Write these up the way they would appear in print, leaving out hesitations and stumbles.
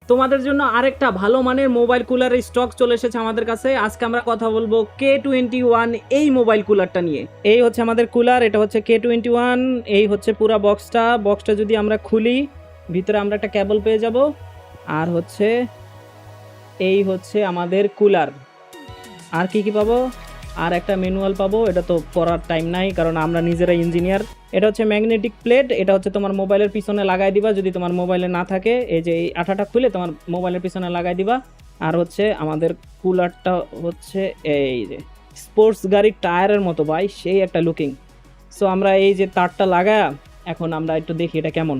তোমাদের জন্য আরেকটা ভালো মানের মোবাইল কুলারের স্টক চলে এসেছে আমাদের কাছে। আজকে আমরা কথা বলবো K21 এই মোবাইল কুলারটা নিয়ে। এই হচ্ছে আমাদের কুলার, এটা হচ্ছে K21। এই হচ্ছে পুরো বক্সটা যদি আমরা খুলি, ভিতরে আমরা একটা কেবল পেয়ে যাব। আর হচ্ছে এই হচ্ছে আমাদের কুলার। আর কি কি পাবো? আর একটা ম্যানুয়াল পাবো, এটা তো পড়ার টাইম নাই কারণ আমরা নিজেরা ইঞ্জিনিয়ার। এটা হচ্ছে ম্যাগনেটিক প্লেট, এটা হচ্ছে তোমার মোবাইলের পিছনে লাগাই দিবা যদি তোমার মোবাইলে না থাকে। এই যে এই আঠাটা খুলে তোমার মোবাইলের পিছনে লাগাই দিবা। আর হচ্ছে আমাদের কুলারটা হচ্ছে এই যে স্পোর্টস গাড়ির টায়ারের মতো ভাই, সেই একটা লুকিং। সো আমরা এই যে তারটা লাগায়া এখন আমরা একটু দেখি এটা কেমন।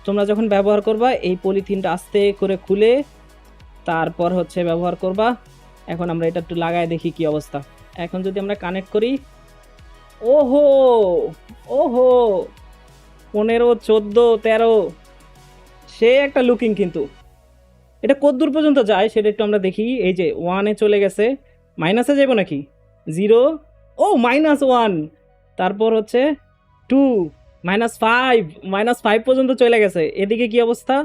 তোমরা যখন ব্যবহার করবা এই পলিথিনটা আস্তে করে খুলে তারপর হচ্ছে ব্যবহার করবা। এখন আমরা এটা একটু লাগায় দেখি কি অবস্থা। এখন যদি আমরা কানেক্ট করি, ওহো ওহো 15, 14, 13, সে একটা লুকিং। কিন্তু এটা কতদূর পর্যন্ত যায় সেটা একটু আমরা দেখি। এই যে 1-এ চলে গেছে, মাইনাসে যাবো নাকি? 0, ও -1, তারপর হচ্ছে 2, -5, -5 পর্যন্ত চলে গেছে। এদিকে কি অবস্থা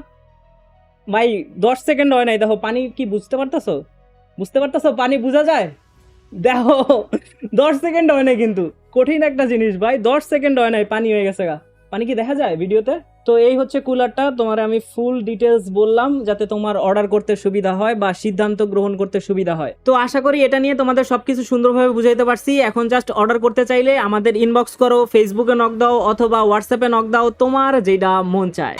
ভাই? 10 সেকেন্ড হয় নাই, দেখো পানি কি বুঝতে পারতেছো? পানি বোঝা যায়? দেখো 10 সেকেন্ড হয় নাই, কিন্তু কঠিন একটা জিনিস ভাই। 10 সেকেন্ড হয় নাই, পানি হয়ে গেছে গা। পানি কি দেখা যায় ভিডিওতে? তো এই হচ্ছে কুলারটা, তোমার আমি ফুল ডিটেলস বললাম যাতে তোমার অর্ডার করতে সুবিধা হয় বা সিদ্ধান্ত গ্রহণ করতে সুবিধা হয়। তো আশা করি এটা নিয়ে তোমাদের সবকিছু সুন্দরভাবে বুঝাইতে পারছি। এখন জাস্ট অর্ডার করতে চাইলে আমাদের ইনবক্স করো, ফেসবুকে নক দাও অথবা হোয়াটসঅ্যাপে নক দাও, তোমার যেটা মন চায়।